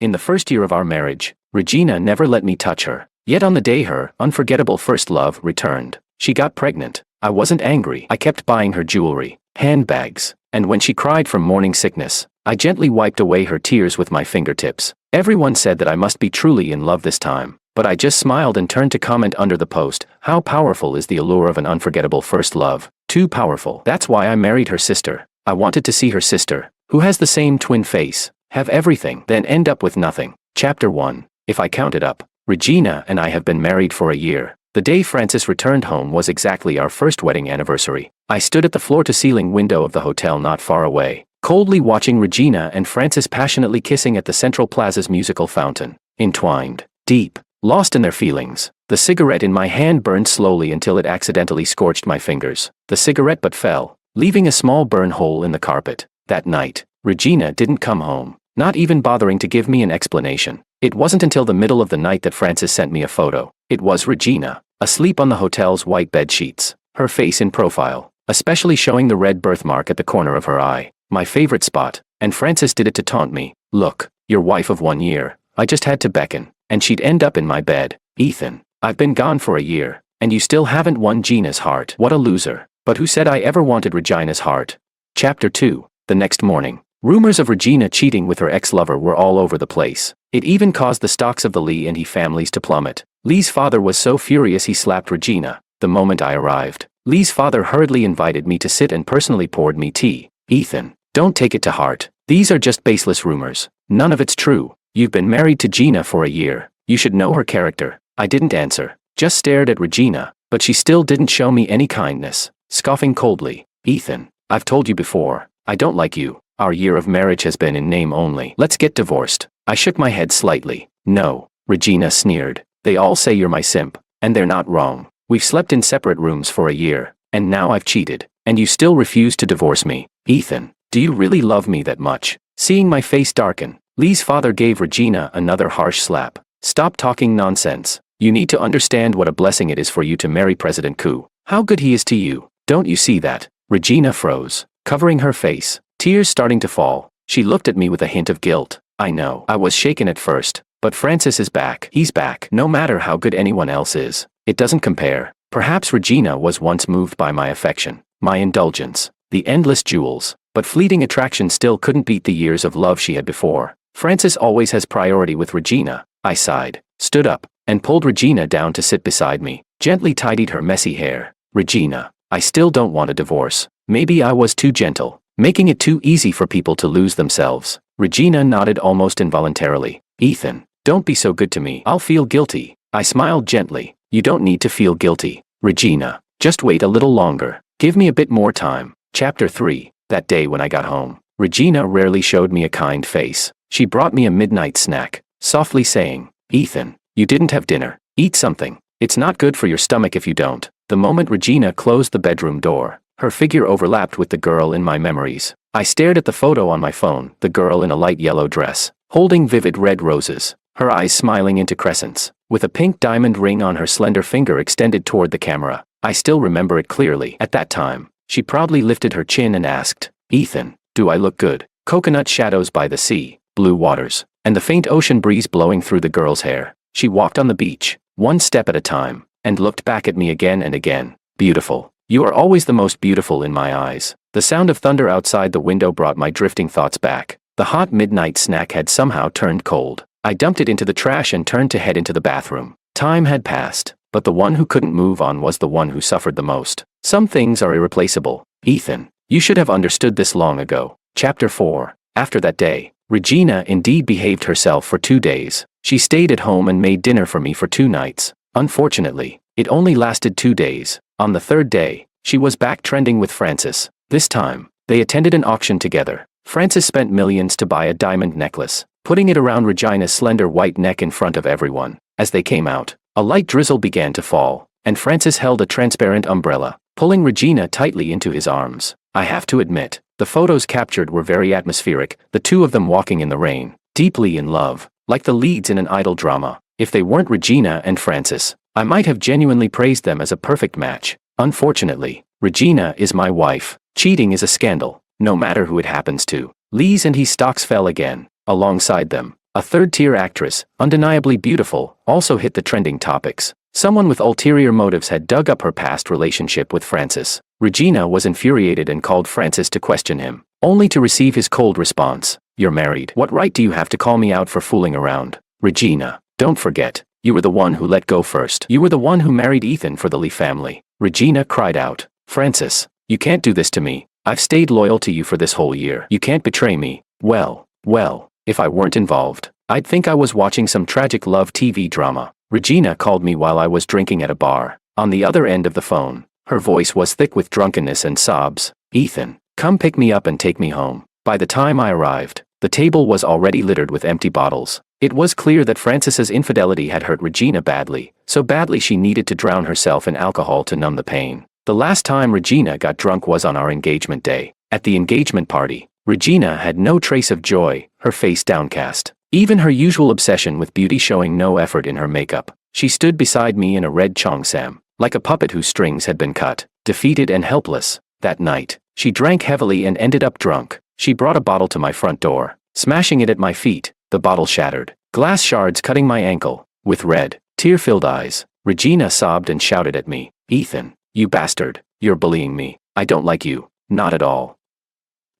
In the first year of our marriage, Regina never let me touch her. Yet on the day her unforgettable first love returned, she got pregnant. I wasn't angry. I kept buying her jewelry, handbags, and when she cried from morning sickness, I gently wiped away her tears with my fingertips. Everyone said that I must be truly in love this time, but I just smiled and turned to comment under the post, "How powerful is the allure of an unforgettable first love? Too powerful. That's why I married her sister. I wanted to see her sister, who has the same twin face, have everything, then end up with nothing." Chapter 1. If I count it up, Regina and I have been married for a year. The day Francis returned home was exactly our first wedding anniversary. I stood at the floor-to-ceiling window of the hotel not far away, coldly watching Regina and Francis passionately kissing at the Central Plaza's musical fountain, entwined, deep, lost in their feelings. The cigarette in my hand burned slowly until it accidentally scorched my fingers. The cigarette butt fell, leaving a small burn hole in the carpet. That night, Regina didn't come home, not even bothering to give me an explanation. It wasn't until the middle of the night that Francis sent me a photo. It was Regina, asleep on the hotel's white bed sheets, her face in profile, especially showing the red birthmark at the corner of her eye, my favorite spot, and Francis did it to taunt me. "Look, your wife of 1 year." I just had to beckon, and she'd end up in my bed. "Ethan, I've been gone for a year, and you still haven't won Gina's heart. What a loser." But who said I ever wanted Regina's heart? Chapter 2. The next morning, rumors of Regina cheating with her ex-lover were all over the place. It even caused the stocks of the Lee and He families to plummet. Lee's father was so furious he slapped Regina. The moment I arrived, Lee's father hurriedly invited me to sit and personally poured me tea. "Ethan, don't take it to heart. These are just baseless rumors. None of it's true. You've been married to Gina for a year. You should know her character." I didn't answer, just stared at Regina, but she still didn't show me any kindness, scoffing coldly. "Ethan, I've told you before, I don't like you. Our year of marriage has been in name only. Let's get divorced." I shook my head slightly. "No," Regina sneered. "They all say you're my simp, and they're not wrong. We've slept in separate rooms for a year, and now I've cheated, and you still refuse to divorce me. Ethan, do you really love me that much?" Seeing my face darken, Lee's father gave Regina another harsh slap. "Stop talking nonsense. You need to understand what a blessing it is for you to marry President Koo. How good he is to you. Don't you see that?" Regina froze, covering her face, tears starting to fall. She looked at me with a hint of guilt. I know. I was shaken at first, but Francis is back. He's back. No matter how good anyone else is, it doesn't compare. Perhaps Regina was once moved by my affection, my indulgence, the endless jewels, but fleeting attraction still couldn't beat the years of love she had before. Francis always has priority with Regina. I sighed, stood up, and pulled Regina down to sit beside me, gently tidied her messy hair. "Regina, I still don't want a divorce. Maybe I was too gentle, making it too easy for people to lose themselves." Regina nodded almost involuntarily. "Ethan, don't be so good to me. I'll feel guilty." I smiled gently. "You don't need to feel guilty, Regina. Just wait a little longer. Give me a bit more time." Chapter 3. That day when I got home, Regina rarely showed me a kind face. She brought me a midnight snack, softly saying, "Ethan, you didn't have dinner. Eat something. It's not good for your stomach if you don't." The moment Regina closed the bedroom door, her figure overlapped with the girl in my memories. I stared at the photo on my phone, the girl in a light yellow dress, holding vivid red roses, her eyes smiling into crescents, with a pink diamond ring on her slender finger extended toward the camera. I still remember it clearly. At that time, she proudly lifted her chin and asked, "Ethan, do I look good?" Coconut shadows by the sea, blue waters, and the faint ocean breeze blowing through the girl's hair. She walked on the beach, one step at a time, and looked back at me again and again. "Beautiful. You are always the most beautiful in my eyes." The sound of thunder outside the window brought my drifting thoughts back. The hot midnight snack had somehow turned cold. I dumped it into the trash and turned to head into the bathroom. Time had passed, but the one who couldn't move on was the one who suffered the most. Some things are irreplaceable. Ethan, you should have understood this long ago. Chapter 4. After that day, Regina indeed behaved herself for 2 days. She stayed at home and made dinner for me for 2 nights. Unfortunately, it only lasted 2 days. On the 3rd day, she was back trending with Francis. This time, they attended an auction together. Francis spent millions to buy a diamond necklace, putting it around Regina's slender white neck in front of everyone. As they came out, a light drizzle began to fall, and Francis held a transparent umbrella, pulling Regina tightly into his arms. I have to admit, the photos captured were very atmospheric, the two of them walking in the rain, deeply in love, like the leads in an idol drama. If they weren't Regina and Francis, I might have genuinely praised them as a perfect match. Unfortunately, Regina is my wife. Cheating is a scandal, no matter who it happens to. Lee's and He stocks fell again. Alongside them, A third-tier actress, undeniably beautiful, also hit the trending topics. Someone with ulterior motives had dug up her past relationship with Francis. Regina was infuriated and called Francis to question him, only to receive his cold response. "You're married. What right do you have to call me out for fooling around?" "Regina, don't forget, you were the one who let go first. You were the one who married Ethan for the Lee family." Regina cried out. "Francis, you can't do this to me. I've stayed loyal to you for this whole year. You can't betray me." Well, if I weren't involved, I'd think I was watching some tragic love TV drama. Regina called me while I was drinking at a bar. On the other end of the phone, her voice was thick with drunkenness and sobs. "Ethan, come pick me up and take me home." By the time I arrived, the table was already littered with empty bottles. It was clear that Francis's infidelity had hurt Regina badly, so badly she needed to drown herself in alcohol to numb the pain. The last time Regina got drunk was on our engagement day. At the engagement party, Regina had no trace of joy, her face downcast. Even her usual obsession with beauty showing no effort in her makeup. She stood beside me in a red cheongsam, like a puppet whose strings had been cut, defeated and helpless. That night, she drank heavily and ended up drunk. She brought a bottle to my front door, smashing it at my feet. The bottle shattered, glass shards cutting my ankle. With red, tear-filled eyes, Regina sobbed and shouted at me, "Ethan, you bastard, you're bullying me. I don't like you, not at all.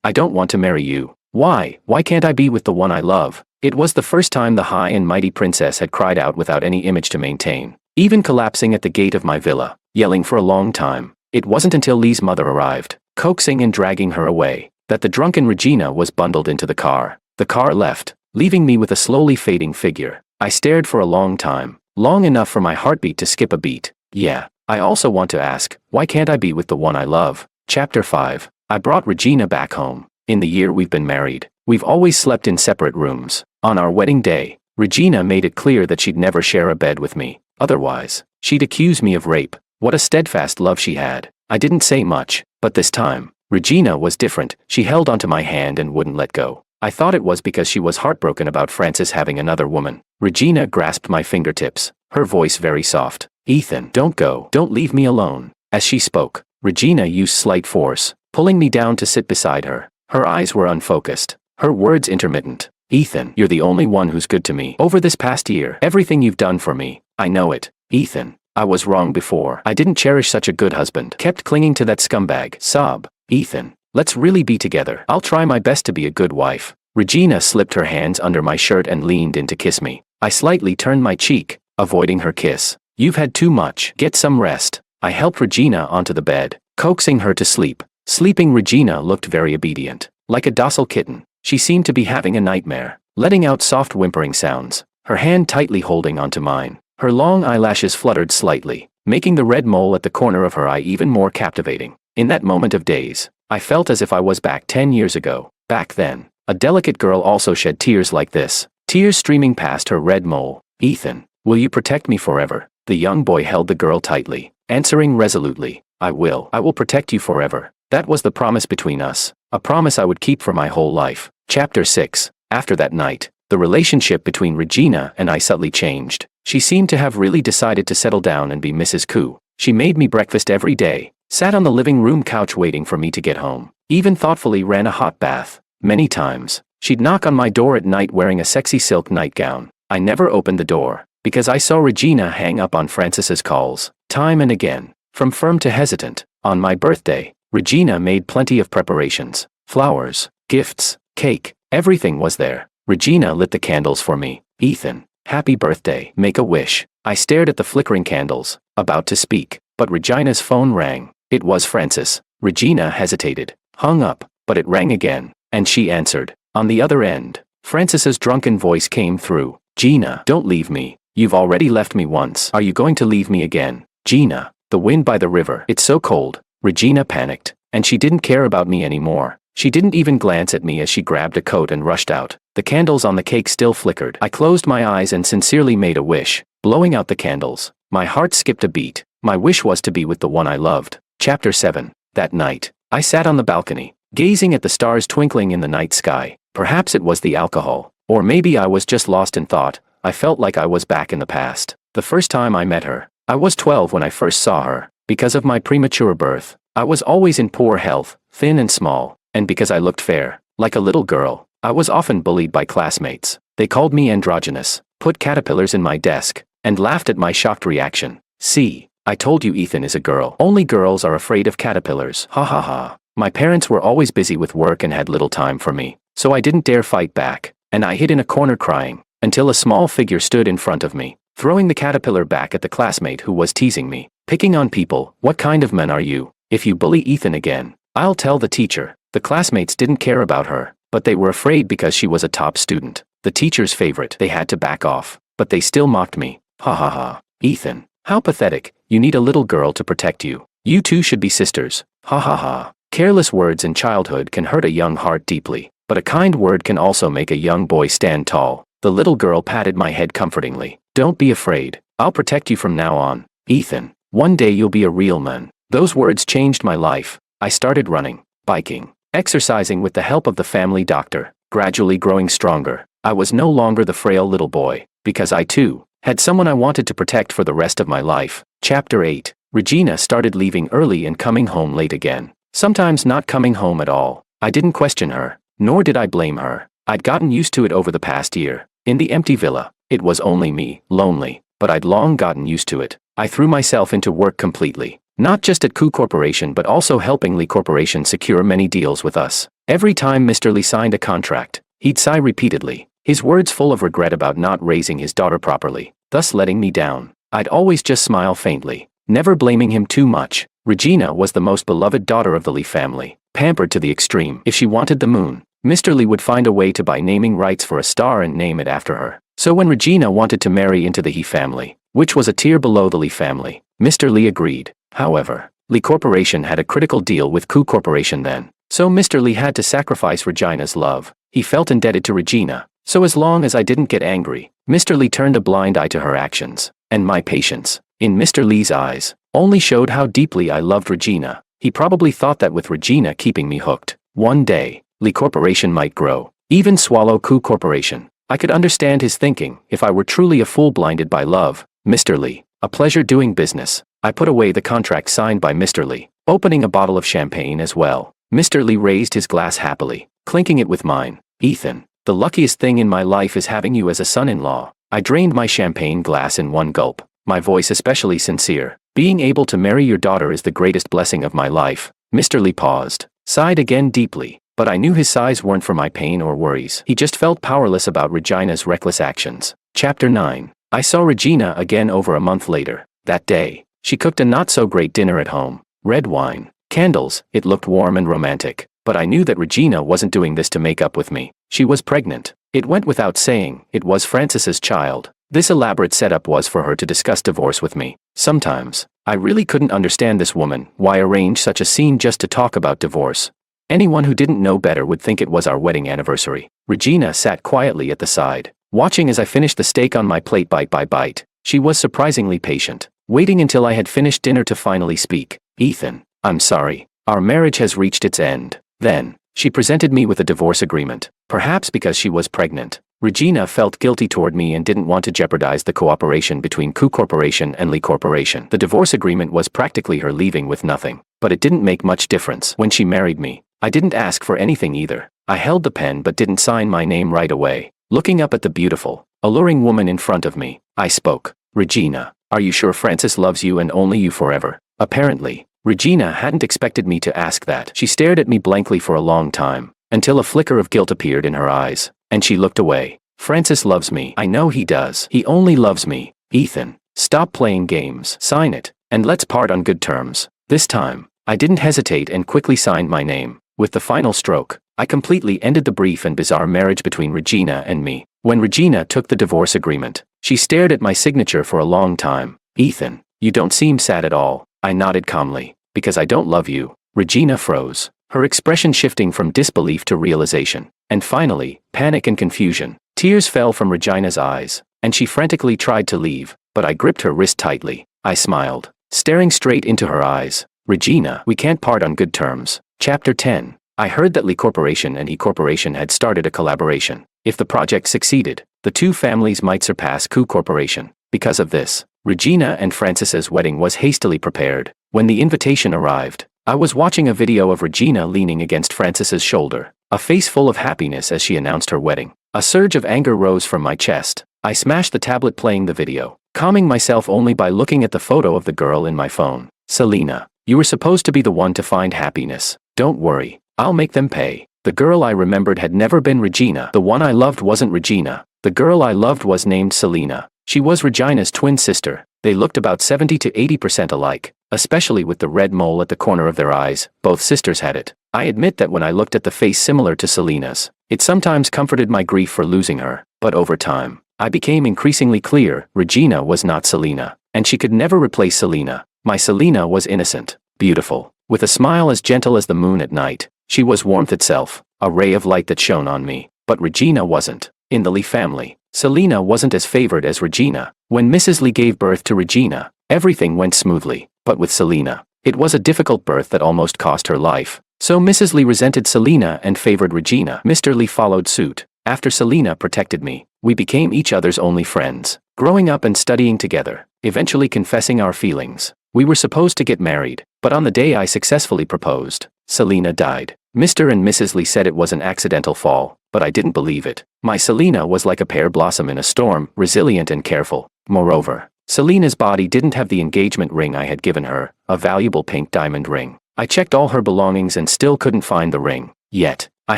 I don't want to marry you. Why can't I be with the one I love?" It was the first time the high and mighty princess had cried out without any image to maintain, even collapsing at the gate of my villa, yelling for a long time. It wasn't until Lee's mother arrived, coaxing and dragging her away, that the drunken Regina was bundled into the car. The car left, leaving me with a slowly fading figure. I stared for a long time, long enough for my heartbeat to skip a beat. Yeah, I also want to ask, why can't I be with the one I love? Chapter 5. I brought Regina back home. In the year we've been married, we've always slept in separate rooms. On our wedding day, Regina made it clear that she'd never share a bed with me. Otherwise, she'd accuse me of rape. What a steadfast love she had. I didn't say much, but this time, Regina was different. She held onto my hand and wouldn't let go. I thought it was because she was heartbroken about Francis having another woman. Regina grasped my fingertips, her voice very soft. "Ethan, don't go. Don't leave me alone." As she spoke, Regina used slight force, pulling me down to sit beside her. Her eyes were unfocused, her words intermittent. "Ethan, you're the only one who's good to me. Over this past year, everything you've done for me, I know it. Ethan, I was wrong before. I didn't cherish such a good husband. Kept clinging to that scumbag." Sob. "Ethan, let's really be together. I'll try my best to be a good wife." Regina slipped her hands under my shirt and leaned in to kiss me. I slightly turned my cheek, avoiding her kiss. "You've had too much. Get some rest." I helped Regina onto the bed, coaxing her to sleep. Sleeping Regina looked very obedient, like a docile kitten. She seemed to be having a nightmare, letting out soft whimpering sounds, her hand tightly holding onto mine. Her long eyelashes fluttered slightly, making the red mole at the corner of her eye even more captivating. In that moment of daze, I felt as if I was back 10 years ago. Back then, a delicate girl also shed tears like this, tears streaming past her red mole. "Ethan, will you protect me forever?" The young boy held the girl tightly, answering resolutely, I will protect you forever." That was the promise between us, a promise I would keep for my whole life. Chapter 6. After that night, the relationship between Regina and I subtly changed. She seemed to have really decided to settle down and be Mrs. Koo. She made me breakfast every day, sat on the living room couch waiting for me to get home, even thoughtfully ran a hot bath. Many times, she'd knock on my door at night wearing a sexy silk nightgown. I never opened the door, because I saw Regina hang up on Francis's calls, time and again, from firm to hesitant. On my birthday, Regina made plenty of preparations. Flowers, gifts, cake, everything was there. Regina lit the candles for me. "Ethan, happy birthday. Make a wish." I stared at the flickering candles, about to speak, but Regina's phone rang. It was Francis. Regina hesitated, hung up, but it rang again, and she answered. On the other end, Francis's drunken voice came through. "Gina, don't leave me. You've already left me once. Are you going to leave me again?" "Gina, the wind by the river. It's so cold." Regina panicked, and she didn't care about me anymore. She didn't even glance at me as she grabbed a coat and rushed out. The candles on the cake still flickered. I closed my eyes and sincerely made a wish, blowing out the candles. My heart skipped a beat. My wish was to be with the one I loved. Chapter 7. That night, I sat on the balcony, gazing at the stars twinkling in the night sky. Perhaps it was the alcohol, or maybe I was just lost in thought. I felt like I was back in the past. The first time I met her, I was 12 when I first saw her. Because of my premature birth, I was always in poor health, thin and small, and because I looked fair, like a little girl, I was often bullied by classmates. They called me androgynous, put caterpillars in my desk, and laughed at my shocked reaction. See, I told you Ethan is a girl. Only girls are afraid of caterpillars. Ha ha ha. My parents were always busy with work and had little time for me, so I didn't dare fight back, and I hid in a corner crying, until a small figure stood in front of me, throwing the caterpillar back at the classmate who was teasing me. Picking on people, what kind of man are you? If you bully Ethan again, I'll tell the teacher. The classmates didn't care about her, but they were afraid because she was a top student, the teacher's favorite. They had to back off, but they still mocked me. Ha ha ha. Ethan, how pathetic. You need a little girl to protect you. You two should be sisters. Ha ha ha. Careless words in childhood can hurt a young heart deeply, but a kind word can also make a young boy stand tall. The little girl patted my head comfortingly. Don't be afraid. I'll protect you from now on. Ethan, one day you'll be a real man. Those words changed my life. I started running, biking, exercising with the help of the family doctor, gradually growing stronger. I was no longer the frail little boy, because I too had someone I wanted to protect for the rest of my life. Chapter 8. Regina started leaving early and coming home late again. Sometimes not coming home at all. I didn't question her, nor did I blame her. I'd gotten used to it over the past year. In the empty villa, it was only me, lonely, but I'd long gotten used to it. I threw myself into work completely, not just at Coup Corporation but also helping Lee Corporation secure many deals with us. Every time Mr. Lee signed a contract, he'd sigh repeatedly, his words full of regret about not raising his daughter properly, thus letting me down. I'd always just smile faintly, never blaming him too much. Regina was the most beloved daughter of the Lee family, pampered to the extreme. If she wanted the moon, Mr. Lee would find a way to buy naming rights for a star and name it after her. So when Regina wanted to marry into the He family, which was a tier below the Lee family, Mr. Lee agreed. However, Lee Corporation had a critical deal with Coup Corporation then, so Mr. Lee had to sacrifice Regina's love. He felt indebted to Regina, so as long as I didn't get angry, Mr. Lee turned a blind eye to her actions, and my patience, in Mr. Lee's eyes, only showed how deeply I loved Regina. He probably thought that with Regina keeping me hooked, one day, Lee Corporation might grow, even swallow Coup Corporation. I could understand his thinking if I were truly a fool blinded by love. Mr. Lee, a pleasure doing business. I put away the contract signed by Mr. Lee, opening a bottle of champagne as well. Mr. Lee raised his glass happily, clinking it with mine. Ethan, the luckiest thing in my life is having you as a son-in-law. I drained my champagne glass in one gulp, my voice especially sincere. Being able to marry your daughter is the greatest blessing of my life. Mr. Lee paused, sighed again deeply, but I knew his sighs weren't for my pain or worries. He just felt powerless about Regina's reckless actions. Chapter 9. I saw Regina again over a month later. That day, she cooked a not-so-great dinner at home. Red wine, candles, it looked warm and romantic. But I knew that Regina wasn't doing this to make up with me. She was pregnant. It went without saying, it was Francis's child. This elaborate setup was for her to discuss divorce with me. Sometimes, I really couldn't understand this woman. Why arrange such a scene just to talk about divorce? Anyone who didn't know better would think it was our wedding anniversary. Regina sat quietly at the side, watching as I finished the steak on my plate bite by bite. She was surprisingly patient, waiting until I had finished dinner to finally speak. Ethan, I'm sorry. Our marriage has reached its end. Then, she presented me with a divorce agreement. Perhaps because she was pregnant, Regina felt guilty toward me and didn't want to jeopardize the cooperation between Coup Corporation and Lee Corporation. The divorce agreement was practically her leaving with nothing, but it didn't make much difference. When she married me, I didn't ask for anything either. I held the pen but didn't sign my name right away. Looking up at the beautiful, alluring woman in front of me, I spoke. Regina, are you sure Francis loves you and only you forever? Apparently, Regina hadn't expected me to ask that. She stared at me blankly for a long time, until a flicker of guilt appeared in her eyes, and she looked away. Francis loves me. I know he does. He only loves me. Ethan, stop playing games. Sign it, and let's part on good terms. This time, I didn't hesitate and quickly signed my name. With the final stroke, I completely ended the brief and bizarre marriage between Regina and me. When Regina took the divorce agreement, she stared at my signature for a long time. Ethan, you don't seem sad at all. I nodded calmly. Because I don't love you. Regina froze, her expression shifting from disbelief to realization, and finally, panic and confusion. Tears fell from Regina's eyes, and she frantically tried to leave, but I gripped her wrist tightly. I smiled, staring straight into her eyes. Regina, we can't part on good terms. Chapter 10. I heard that Lee Corporation and He Corporation had started a collaboration. If the project succeeded, the two families might surpass Coup Corporation. Because of this, Regina and Francis's wedding was hastily prepared. When the invitation arrived, I was watching a video of Regina leaning against Francis's shoulder, a face full of happiness as she announced her wedding. A surge of anger rose from my chest. I smashed the tablet playing the video, calming myself only by looking at the photo of the girl in my phone. Selena, you were supposed to be the one to find happiness. Don't worry, I'll make them pay. The girl I remembered had never been Regina. The one I loved wasn't Regina. The girl I loved was named Selena. She was Regina's twin sister. They looked about 70 to 80% alike, especially with the red mole at the corner of their eyes. Both sisters had it. I admit that when I looked at the face similar to Selena's, it sometimes comforted my grief for losing her. But over time, I became increasingly clear Regina was not Selena, and she could never replace Selena. My Selena was innocent, beautiful, with a smile as gentle as the moon at night. She was warmth itself, a ray of light that shone on me. But Regina wasn't. In the Lee family, Selena wasn't as favored as Regina. When Mrs. Lee gave birth to Regina, everything went smoothly. But with Selena, it was a difficult birth that almost cost her life. So Mrs. Lee resented Selena and favored Regina. Mr. Lee followed suit. After Selena protected me, we became each other's only friends, growing up and studying together, eventually confessing our feelings. We were supposed to get married, but on the day I successfully proposed, Selena died. Mr. and Mrs. Lee said it was an accidental fall, but I didn't believe it. My Selena was like a pear blossom in a storm, resilient and careful. Moreover, Selena's body didn't have the engagement ring I had given her, a valuable pink diamond ring. I checked all her belongings and still couldn't find the ring. Yet, I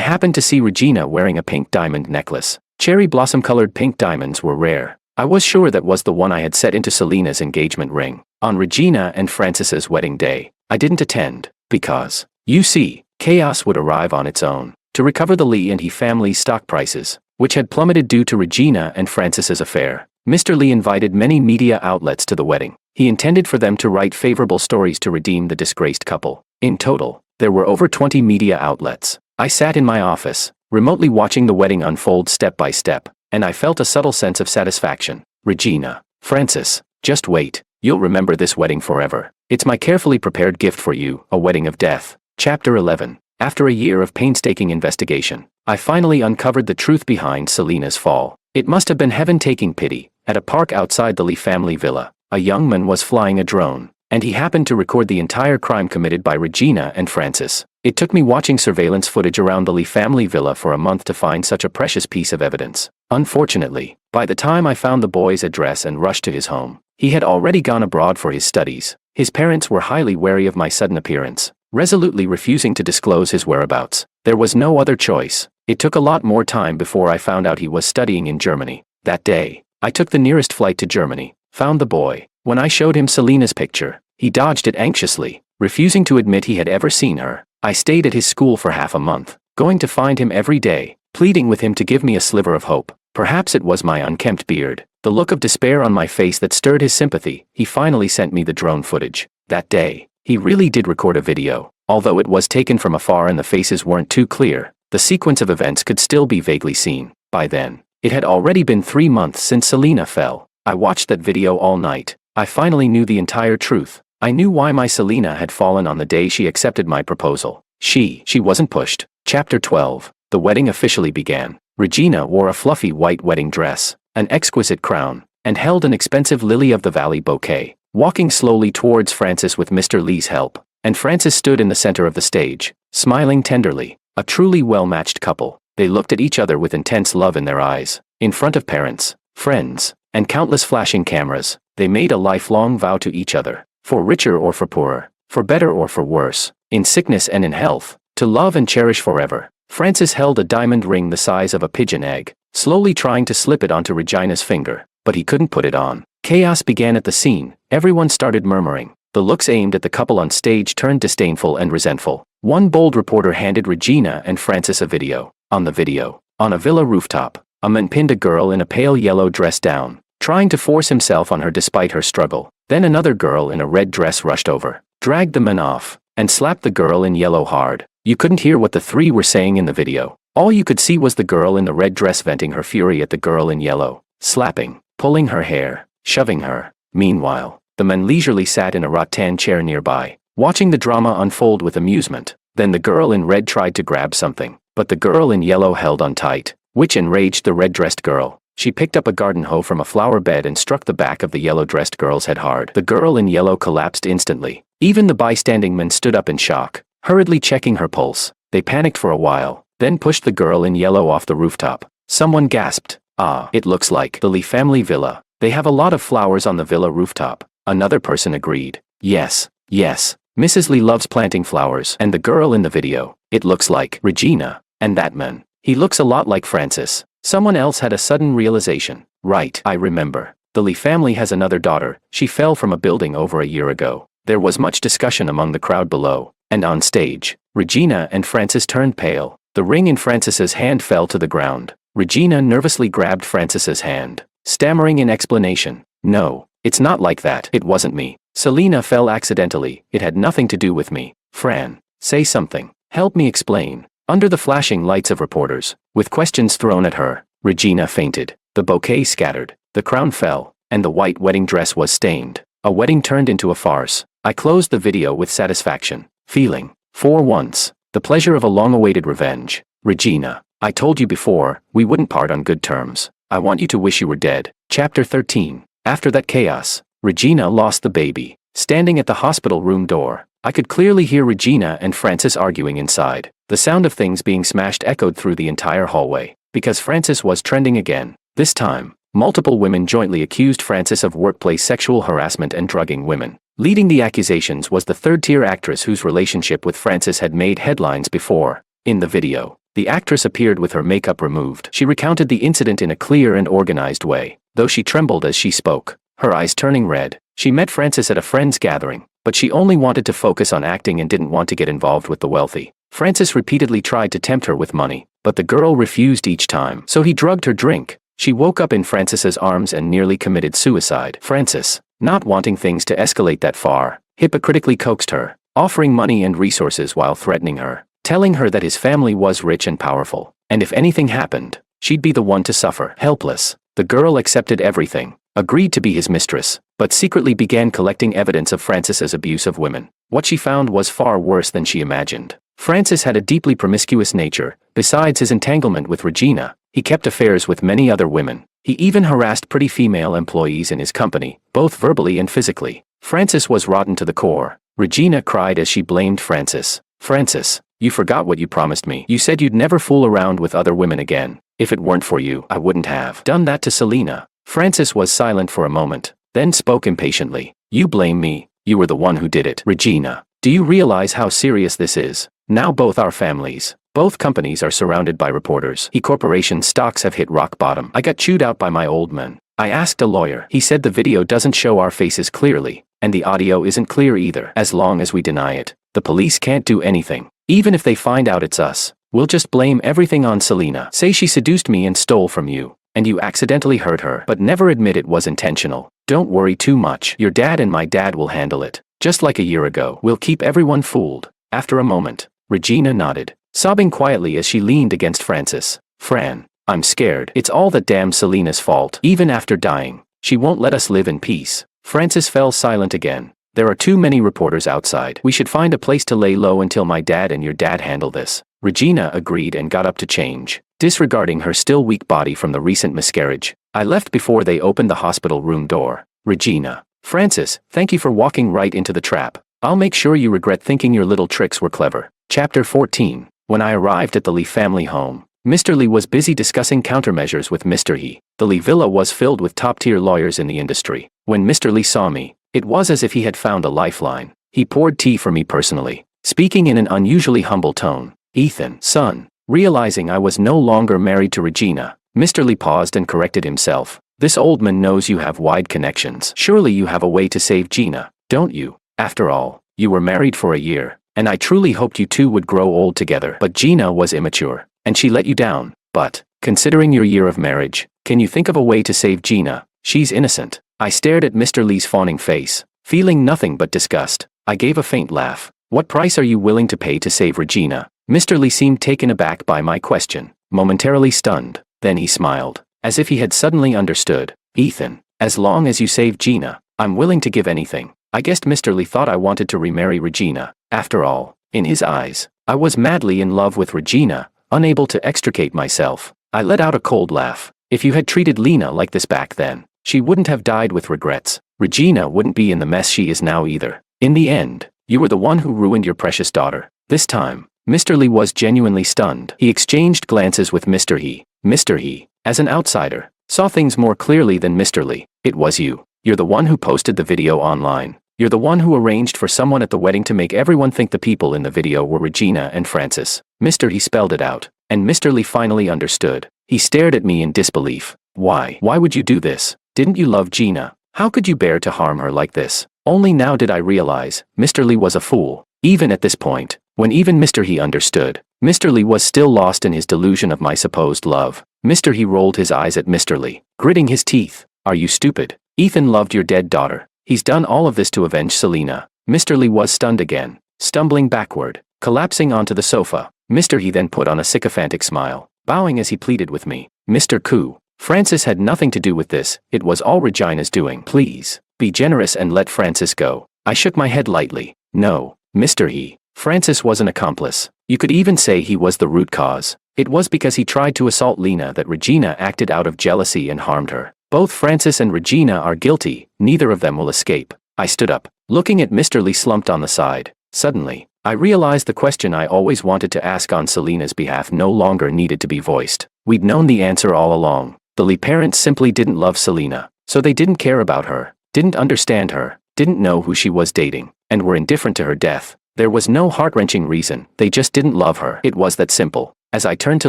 happened to see Regina wearing a pink diamond necklace. Cherry blossom-colored pink diamonds were rare. I was sure that was the one I had set into Selena's engagement ring. On Regina and Francis's wedding day, I didn't attend, because, you see, chaos would arrive on its own. To recover the Lee and He family's stock prices, which had plummeted due to Regina and Francis's affair, Mr. Lee invited many media outlets to the wedding. He intended for them to write favorable stories to redeem the disgraced couple. In total, there were over 20 media outlets. I sat in my office, remotely watching the wedding unfold step by step, and I felt a subtle sense of satisfaction. Regina, Francis, just wait. You'll remember this wedding forever. It's my carefully prepared gift for you, a wedding of death. Chapter 11. After a year of painstaking investigation, I finally uncovered the truth behind Selena's fall. It must have been heaven taking pity. At a park outside the Lee family villa, a young man was flying a drone, and he happened to record the entire crime committed by Regina and Francis. It took me watching surveillance footage around the Lee family villa for a month to find such a precious piece of evidence. Unfortunately, by the time I found the boy's address and rushed to his home, he had already gone abroad for his studies. His parents were highly wary of my sudden appearance, resolutely refusing to disclose his whereabouts. There was no other choice. It took a lot more time before I found out he was studying in Germany. That day, I took the nearest flight to Germany, found the boy. When I showed him Selena's picture, he dodged it anxiously, refusing to admit he had ever seen her. I stayed at his school for half a month, going to find him every day, pleading with him to give me a sliver of hope. Perhaps it was my unkempt beard, the look of despair on my face that stirred his sympathy. He finally sent me the drone footage. That day, he really did record a video. Although it was taken from afar and the faces weren't too clear, the sequence of events could still be vaguely seen. By then, it had already been 3 months since Selena fell. I watched that video all night. I finally knew the entire truth. I knew why my Selena had fallen on the day she accepted my proposal. She wasn't pushed. Chapter 12. The wedding officially began. Regina wore a fluffy white wedding dress, an exquisite crown, and held an expensive lily-of-the-valley bouquet, walking slowly towards Francis with Mr. Lee's help. And Francis stood in the center of the stage, smiling tenderly. A truly well-matched couple. They looked at each other with intense love in their eyes. In front of parents, friends, and countless flashing cameras, they made a lifelong vow to each other, for richer or for poorer, for better or for worse, in sickness and in health, to love and cherish forever. Francis held a diamond ring the size of a pigeon egg, slowly trying to slip it onto Regina's finger, but he couldn't put it on. Chaos began at the scene. Everyone started murmuring. The looks aimed at the couple on stage turned disdainful and resentful. One bold reporter handed Regina and Francis a video. On the video, on a villa rooftop, a man pinned a girl in a pale yellow dress down, trying to force himself on her despite her struggle. Then another girl in a red dress rushed over, dragged the man off, and slapped the girl in yellow hard. You couldn't hear what the three were saying in the video. All you could see was the girl in the red dress venting her fury at the girl in yellow, slapping, pulling her hair, shoving her. Meanwhile, the man leisurely sat in a rattan chair nearby, watching the drama unfold with amusement. Then the girl in red tried to grab something, but the girl in yellow held on tight, which enraged the red-dressed girl. She picked up a garden hoe from a flower bed and struck the back of the yellow-dressed girl's head hard. The girl in yellow collapsed instantly. Even the bystanding men stood up in shock, hurriedly checking her pulse. They panicked for a while, then pushed the girl in yellow off the rooftop. Someone gasped, "Ah, it looks like the Lee family villa. They have a lot of flowers on the villa rooftop." Another person agreed, "Yes, yes. Mrs. Lee loves planting flowers." And the girl in the video, "It looks like Regina. And that man, he looks a lot like Francis." Someone else had a sudden realization. "Right, I remember. The Lee family has another daughter. She fell from a building over a year ago." There was much discussion among the crowd below, and on stage, Regina and Francis turned pale. The ring in Francis's hand fell to the ground. Regina nervously grabbed Francis's hand, stammering in explanation, "No, it's not like that. It wasn't me. Selena fell accidentally. It had nothing to do with me." "Fran, say something. Help me explain." Under the flashing lights of reporters, with questions thrown at her, Regina fainted. The bouquet scattered, the crown fell, and the white wedding dress was stained. A wedding turned into a farce. I closed the video with satisfaction, feeling, for once, the pleasure of a long-awaited revenge. "Regina, I told you before, we wouldn't part on good terms. I want you to wish you were dead." Chapter 13. After that chaos, Regina lost the baby. Standing at the hospital room door, I could clearly hear Regina and Francis arguing inside. The sound of things being smashed echoed through the entire hallway, because Francis was trending again. This time, multiple women jointly accused Francis of workplace sexual harassment and drugging women. Leading the accusations was the third-tier actress whose relationship with Francis had made headlines before. In the video, the actress appeared with her makeup removed. She recounted the incident in a clear and organized way, though she trembled as she spoke, her eyes turning red. She met Francis at a friend's gathering, but she only wanted to focus on acting and didn't want to get involved with the wealthy. Francis repeatedly tried to tempt her with money, but the girl refused each time, so he drugged her drink. She woke up in Francis's arms and nearly committed suicide. Francis, not wanting things to escalate that far, hypocritically coaxed her, offering money and resources while threatening her, telling her that his family was rich and powerful, and if anything happened, she'd be the one to suffer. Helpless, the girl accepted everything, agreed to be his mistress, but secretly began collecting evidence of Francis's abuse of women. What she found was far worse than she imagined. Francis had a deeply promiscuous nature. Besides his entanglement with Regina, he kept affairs with many other women. He even harassed pretty female employees in his company, both verbally and physically. Francis was rotten to the core. Regina cried as she blamed Francis. "Francis, you forgot what you promised me. You said you'd never fool around with other women again. If it weren't for you, I wouldn't have done that to Selena." Francis was silent for a moment, then spoke impatiently. "You blame me. You were the one who did it." "Regina, do you realize how serious this is? Now both our families, both companies are surrounded by reporters. E-corporation stocks have hit rock bottom. I got chewed out by my old man. I asked a lawyer. He said the video doesn't show our faces clearly, and the audio isn't clear either. As long as we deny it, the police can't do anything. Even if they find out it's us, we'll just blame everything on Selena. Say she seduced me and stole from you, and you accidentally hurt her, but never admit it was intentional. Don't worry too much. Your dad and my dad will handle it. Just like a year ago. We'll keep everyone fooled." After a moment, Regina nodded, sobbing quietly as she leaned against Francis. "Fran, I'm scared. It's all that damn Selena's fault. Even after dying, she won't let us live in peace." Francis fell silent again. "There are too many reporters outside. We should find a place to lay low until my dad and your dad handle this." Regina agreed and got up to change, disregarding her still weak body from the recent miscarriage. "I left before they opened the hospital room door." Regina. "Francis, thank you for walking right into the trap. I'll make sure you regret thinking your little tricks were clever." Chapter 14. When I arrived at the Lee family home, Mr. Lee was busy discussing countermeasures with Mr. He. The Lee villa was filled with top-tier lawyers in the industry. When Mr. Lee saw me, it was as if he had found a lifeline. He poured tea for me personally, speaking in an unusually humble tone. "Ethan, son." Realizing I was no longer married to Regina, Mr. Lee paused and corrected himself. "This old man knows you have wide connections. Surely you have a way to save Gina, don't you? After all, you were married for a year, and I truly hoped you two would grow old together. But Gina was immature, and she let you down. But, considering your year of marriage, can you think of a way to save Gina? She's innocent." I stared at Mr. Lee's fawning face, feeling nothing but disgust. I gave a faint laugh. "What price are you willing to pay to save Regina?" Mr. Lee seemed taken aback by my question, momentarily stunned. Then he smiled, as if he had suddenly understood. "Ethan, as long as you save Gina, I'm willing to give anything." I guessed Mr. Lee thought I wanted to remarry Regina. After all, in his eyes, I was madly in love with Regina, unable to extricate myself. I let out a cold laugh. "If you had treated Lena like this back then, she wouldn't have died with regrets. Regina wouldn't be in the mess she is now either." In the end, You were the one who ruined your precious daughter. This time, Mr. Lee was genuinely stunned. He exchanged glances with Mr. He. Mr. He, as an outsider, saw things more clearly than Mr. Lee. It was you. You're the one who posted the video online. You're the one who arranged for someone at the wedding to make everyone think the people in the video were Regina and Francis. Mr. He spelled it out, and Mr. Lee finally understood. He stared at me in disbelief. Why? Why would you do this? Didn't you love Gina? How could you bear to harm her like this? Only now did I realize, Mr. Lee was a fool. Even at this point, when even Mr. He understood, Mr. Lee was still lost in his delusion of my supposed love. Mr. He rolled his eyes at Mr. Lee, gritting his teeth. Are you stupid? Ethan loved your dead daughter. He's done all of this to avenge Selena. Mr. Lee was stunned again, stumbling backward, collapsing onto the sofa. Mr. He then put on a sycophantic smile, bowing as he pleaded with me. Mr. Koo, Francis had nothing to do with this. It was all Regina's doing. Please, be generous and let Francis go. I shook my head lightly. No, Mr. He. Francis was an accomplice. You could even say he was the root cause. It was because he tried to assault Lena that Regina acted out of jealousy and harmed her. Both Francis and Regina are guilty. Neither of them will escape. I stood up, looking at Mr. Lee slumped on the side. Suddenly, I realized the question I always wanted to ask on Selena's behalf no longer needed to be voiced. We'd known the answer all along. The Lee parents simply didn't love Selena, so they didn't care about her, didn't understand her, didn't know who she was dating, and were indifferent to her death. There was no heart-wrenching reason. They just didn't love her. It was that simple. As I turned to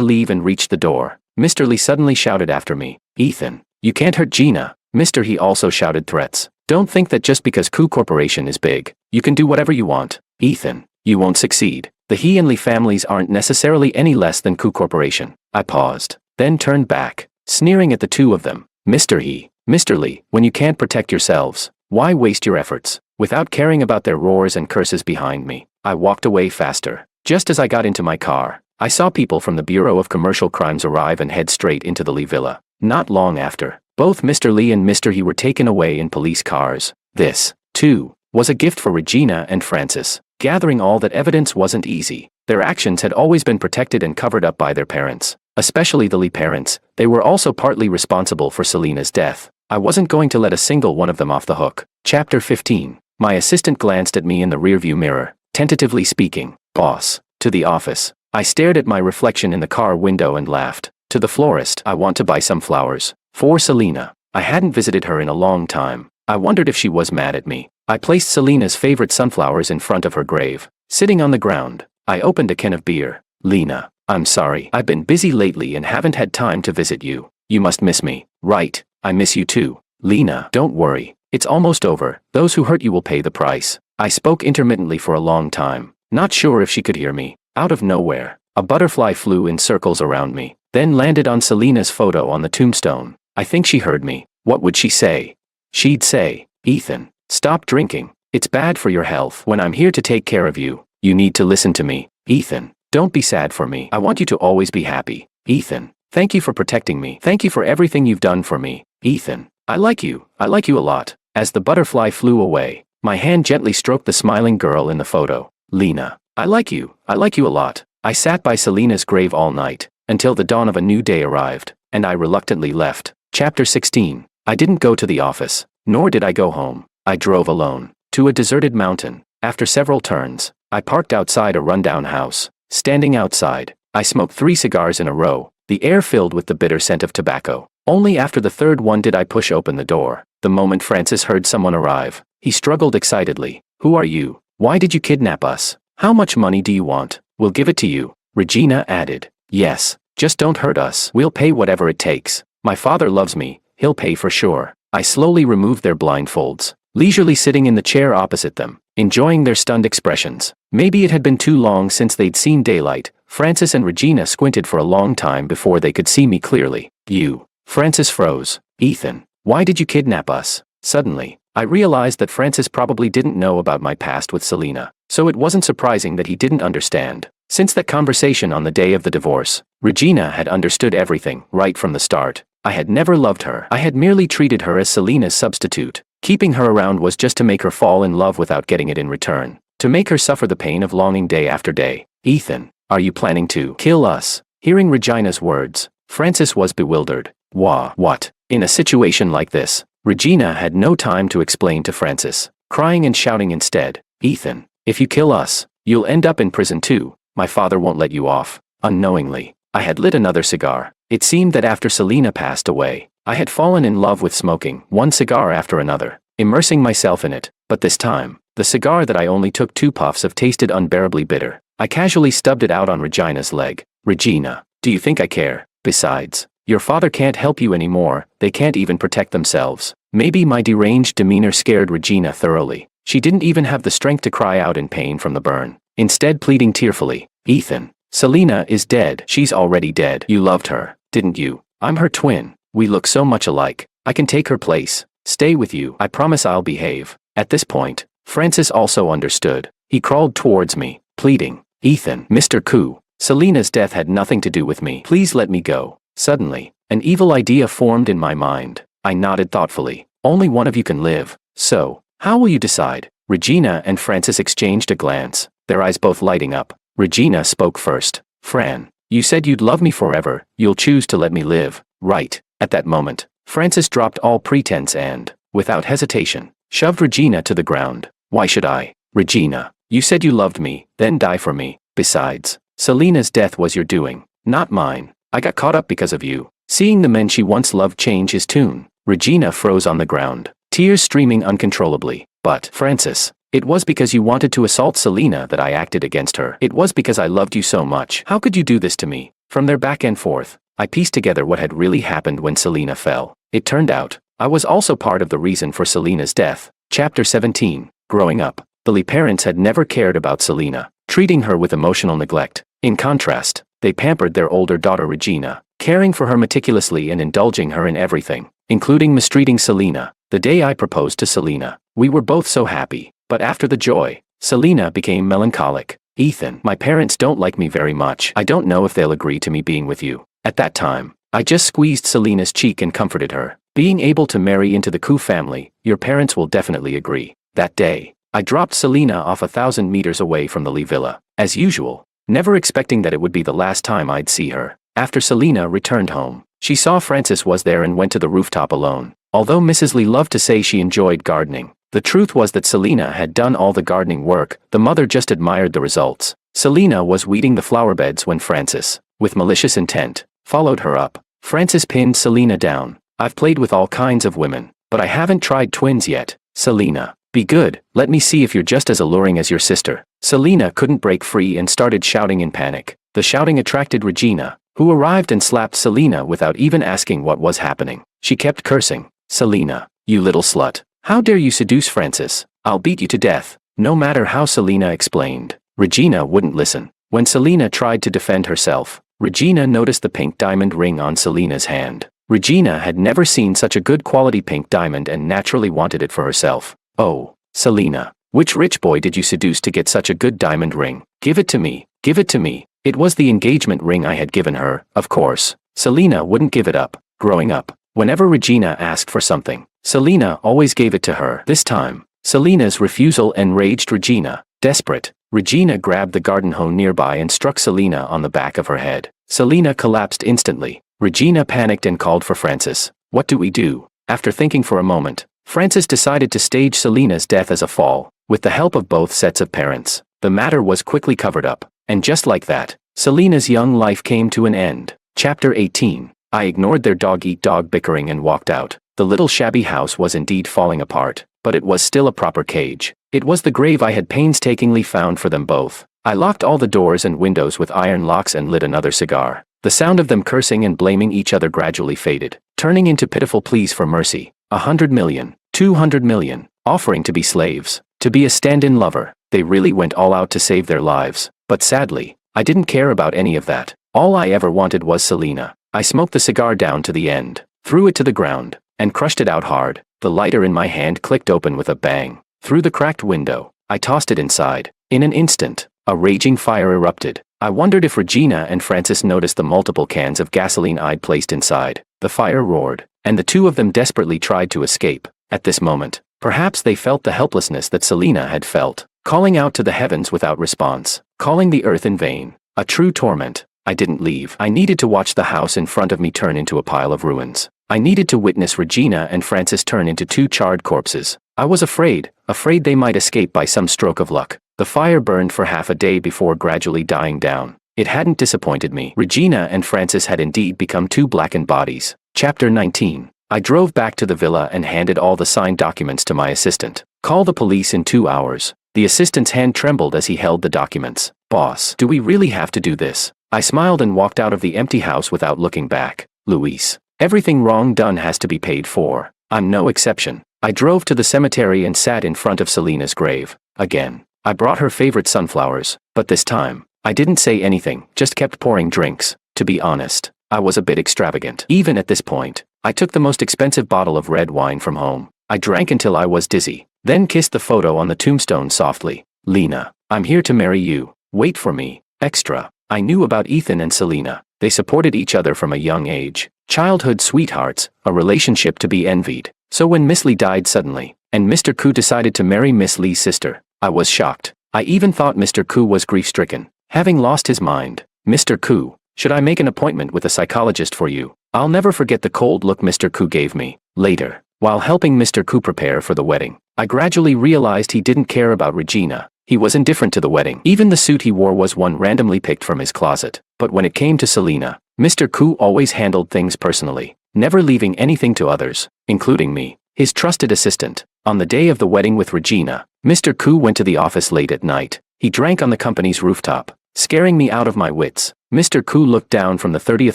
leave and reached the door, Mr. Lee suddenly shouted after me. Ethan, you can't hurt Gina. Mr. He also shouted threats. Don't think that just because Koo Corporation is big, you can do whatever you want. Ethan, you won't succeed. The He and Lee families aren't necessarily any less than Koo Corporation. I paused, then turned back, sneering at the two of them. Mr. He, Mr. Lee, when you can't protect yourselves, why waste your efforts? Without caring about their roars and curses behind me, I walked away faster. Just as I got into my car, I saw people from the Bureau of Commercial Crimes arrive and head straight into the Lee villa. Not long after, both Mr. Lee and Mr. He were taken away in police cars. This, too, was a gift for Regina and Francis. Gathering all that evidence wasn't easy. Their actions had always been protected and covered up by their parents. Especially the Lee parents, they were also partly responsible for Selena's death. I wasn't going to let a single one of them off the hook. Chapter 15. My assistant glanced at me in the rearview mirror, tentatively speaking. Boss. To the office. I stared at my reflection in the car window and laughed. To the florist. I want to buy some flowers. For Selena. I hadn't visited her in a long time. I wondered if she was mad at me. I placed Selena's favorite sunflowers in front of her grave. Sitting on the ground, I opened a can of beer. Lena, I'm sorry. I've been busy lately and haven't had time to visit you. You must miss me. Right, I miss you too. Lena, don't worry. It's almost over. Those who hurt you will pay the price. I spoke intermittently for a long time, not sure if she could hear me. Out of nowhere, a butterfly flew in circles around me, then landed on Selena's photo on the tombstone. I think she heard me. What would she say? She'd say, Ethan, stop drinking. It's bad for your health. When I'm here to take care of you, you need to listen to me. Ethan, don't be sad for me. I want you to always be happy. Ethan, thank you for protecting me. Thank you for everything you've done for me. Ethan, I like you. I like you a lot. As the butterfly flew away, my hand gently stroked the smiling girl in the photo. Lena, I like you. I like you a lot. I sat by Selena's grave all night, until the dawn of a new day arrived, and I reluctantly left. Chapter 16. I didn't go to the office, nor did I go home. I drove alone, to a deserted mountain. After several turns, I parked outside a rundown house. Standing outside, I smoked 3 cigars in a row, the air filled with the bitter scent of tobacco. Only after the third one did I push open the door. The moment Francis heard someone arrive, he struggled excitedly. Who are you? Why did you kidnap us? How much money do you want? We'll give it to you. Regina added. Yes, just don't hurt us. We'll pay whatever it takes. My father loves me. He'll pay for sure. I slowly removed their blindfolds, leisurely sitting in the chair opposite them, enjoying their stunned expressions. Maybe it had been too long since they'd seen daylight. Francis and Regina squinted for a long time before they could see me clearly. You. Francis froze. Ethan, why did you kidnap us? Suddenly, I realized that Francis probably didn't know about my past with Selena, so it wasn't surprising that he didn't understand. Since that conversation on the day of the divorce, Regina had understood everything right from the start. I had never loved her. I had merely treated her as Selena's substitute. Keeping her around was just to make her fall in love without getting it in return, to make her suffer the pain of longing day after day. Ethan, are you planning to kill us? Hearing Regina's words, Francis was bewildered. What? In a situation like this, Regina had no time to explain to Francis, crying and shouting instead. Ethan, If you kill us, you'll end up in prison too. My father won't let you off. Unknowingly, I had lit another cigar. It seemed that after Selena passed away, I had fallen in love with smoking one cigar after another, immersing myself in it. But this time, the cigar that I only took 2 puffs of tasted unbearably bitter. I casually stubbed it out on Regina's leg. Regina, do you think I care? Besides, your father can't help you anymore. They can't even protect themselves. Maybe my deranged demeanor scared Regina thoroughly. She didn't even have the strength to cry out in pain from the burn, instead pleading tearfully, Ethan, Selena is dead. She's already dead. You loved her, didn't you? I'm her twin. We look so much alike. I can take her place. Stay with you. I promise I'll behave. At this point, Francis also understood. He crawled towards me, pleading, Ethan, Mr. Koo, Selena's death had nothing to do with me. Please let me go. Suddenly, an evil idea formed in my mind. I nodded thoughtfully. Only one of you can live. So, how will you decide? Regina and Francis exchanged a glance, their eyes both lighting up. Regina spoke first. Fran, you said you'd love me forever. You'll choose to let me live, right? At that moment, Francis dropped all pretense and, without hesitation, shoved Regina to the ground. Why should I? Regina, you said you loved me, then die for me. Besides, Selena's death was your doing, not mine. I got caught up because of you. Seeing the men she once loved change his tune, Regina froze on the ground, tears streaming uncontrollably. But, Francis, it was because you wanted to assault Selena that I acted against her. It was because I loved you so much. How could you do this to me? From their back and forth, I pieced together what had really happened when Selena fell. It turned out, I was also part of the reason for Selena's death. Chapter 17. Growing up, the Lee parents had never cared about Selena, treating her with emotional neglect. In contrast, they pampered their older daughter Regina, caring for her meticulously and indulging her in everything, including mistreating Selena. The day I proposed to Selena, we were both so happy, but after the joy, Selena became melancholic. Ethan, my parents don't like me very much. I don't know if they'll agree to me being with you. At that time, I just squeezed Selena's cheek and comforted her. Being able to marry into the Koo family, your parents will definitely agree. That day, I dropped Selena off 1,000 meters away from the Lee villa, as usual, never expecting that it would be the last time I'd see her. After Selena returned home, she saw Francis was there and went to the rooftop alone. Although Mrs. Lee loved to say she enjoyed gardening, the truth was that Selena had done all the gardening work. The mother just admired the results. Selena was weeding the flower beds when Francis, with malicious intent, followed her up. Francis pinned Selena down. I've played with all kinds of women, but I haven't tried twins yet. Selena, be good, let me see if you're just as alluring as your sister. Selena couldn't break free and started shouting in panic. The shouting attracted Regina, who arrived and slapped Selena without even asking what was happening. She kept cursing. Selena, you little slut. How dare you seduce Francis? I'll beat you to death. No matter how Selena explained, Regina wouldn't listen. When Selena tried to defend herself, Regina noticed the pink diamond ring on Selena's hand. Regina had never seen such a good quality pink diamond and naturally wanted it for herself. Oh, Selena, which rich boy did you seduce to get such a good diamond ring? Give it to me, give it to me. It was the engagement ring I had given her, of course. Selena wouldn't give it up. Growing up, whenever Regina asked for something, Selena always gave it to her. This time, Selena's refusal enraged Regina. Desperate, Regina grabbed the garden hoe nearby and struck Selena on the back of her head. Selena collapsed instantly. Regina panicked and called for Francis. What do we do? After thinking for a moment, Francis decided to stage Selena's death as a fall. With the help of both sets of parents, the matter was quickly covered up. And just like that, Selena's young life came to an end. Chapter 18. I ignored their dog-eat-dog bickering and walked out. The little shabby house was indeed falling apart, but it was still a proper cage. It was the grave I had painstakingly found for them both. I locked all the doors and windows with iron locks and lit another cigar. The sound of them cursing and blaming each other gradually faded, turning into pitiful pleas for mercy. 100 million, 200 million, offering to be slaves, to be a stand-in lover. They really went all out to save their lives. But sadly, I didn't care about any of that. All I ever wanted was Selena. I smoked the cigar down to the end, threw it to the ground, and crushed it out hard. The lighter in my hand clicked open with a bang. Through the cracked window, I tossed it inside. In an instant, a raging fire erupted. I wondered if Regina and Francis noticed the multiple cans of gasoline I'd placed inside. The fire roared, and the two of them desperately tried to escape. At this moment, perhaps they felt the helplessness that Selena had felt, calling out to the heavens without response, calling the earth in vain. A true torment. I didn't leave. I needed to watch the house in front of me turn into a pile of ruins. I needed to witness Regina and Francis turn into two charred corpses. I was afraid they might escape by some stroke of luck. The fire burned for half a day before gradually dying down. It hadn't disappointed me. Regina and Francis had indeed become two blackened bodies. Chapter 19. I drove back to the villa and handed all the signed documents to my assistant. Call the police in 2 hours. The assistant's hand trembled as he held the documents. Boss, do we really have to do this? I smiled and walked out of the empty house without looking back. Luis. Everything wrong done has to be paid for. I'm no exception. I drove to the cemetery and sat in front of Selena's grave. Again. I brought her favorite sunflowers, but this time, I didn't say anything, just kept pouring drinks. To be honest, I was a bit extravagant. Even at this point, I took the most expensive bottle of red wine from home. I drank until I was dizzy, then kissed the photo on the tombstone softly. Lena, I'm here to marry you. Wait for me. Extra. I knew about Ethan and Selena. They supported each other from a young age. Childhood sweethearts, a relationship to be envied. So when Miss Lee died suddenly, and Mr. Koo decided to marry Miss Lee's sister, I was shocked. I even thought Mr. Koo was grief-stricken. Having lost his mind, Mr. Koo, should I make an appointment with a psychologist for you? I'll never forget the cold look Mr. Koo gave me. Later, while helping Mr. Koo prepare for the wedding, I gradually realized he didn't care about Regina. He was indifferent to the wedding. Even the suit he wore was one randomly picked from his closet. But when it came to Selena, Mr. Koo always handled things personally, never leaving anything to others, including me, his trusted assistant. On the day of the wedding with Regina, Mr. Koo went to the office late at night. He drank on the company's rooftop, scaring me out of my wits. Mr. Koo looked down from the 30th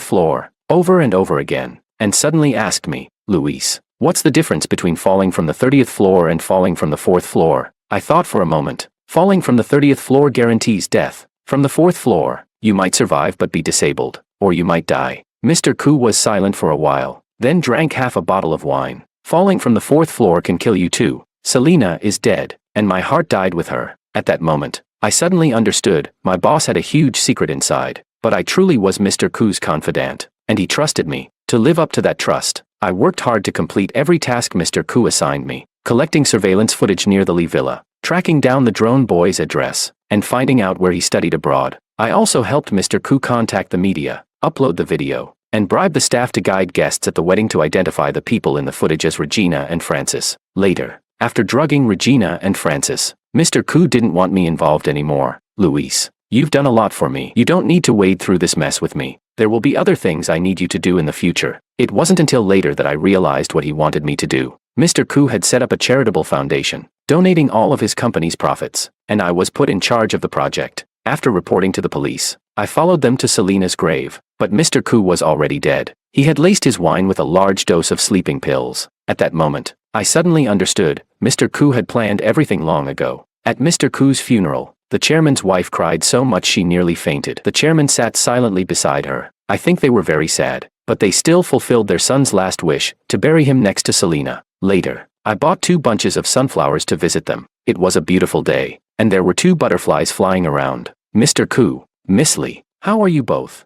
floor, over and over again, and suddenly asked me, Luis, what's the difference between falling from the 30th floor and falling from the 4th floor? I thought for a moment. Falling from the 30th floor guarantees death. From the 4th floor, you might survive but be disabled, or you might die. Mr. Koo was silent for a while, then drank half a bottle of wine. Falling from the 4th floor can kill you too. Selena is dead, and my heart died with her. At that moment, I suddenly understood, my boss had a huge secret inside, but I truly was Mr. Koo's confidant, and he trusted me. To live up to that trust, I worked hard to complete every task Mr. Koo assigned me, collecting surveillance footage near the Lee Villa, tracking down the drone boy's address, and finding out where he studied abroad. I also helped Mr. Koo contact the media, upload the video, and bribe the staff to guide guests at the wedding to identify the people in the footage as Regina and Francis. Later, after drugging Regina and Francis, Mr. Koo didn't want me involved anymore. Luis, you've done a lot for me. You don't need to wade through this mess with me. There will be other things I need you to do in the future. It wasn't until later that I realized what he wanted me to do. Mr. Koo had set up a charitable foundation, donating all of his company's profits, and I was put in charge of the project. After reporting to the police, I followed them to Selena's grave, but Mr. Koo was already dead. He had laced his wine with a large dose of sleeping pills. At that moment, I suddenly understood, Mr. Koo had planned everything long ago. At Mr. Koo's funeral, the chairman's wife cried so much she nearly fainted. The chairman sat silently beside her. I think they were very sad, but they still fulfilled their son's last wish, to bury him next to Selena. Later, I bought 2 bunches of sunflowers to visit them. It was a beautiful day, and there were 2 butterflies flying around. Mr. Koo, Miss Lee, how are you both?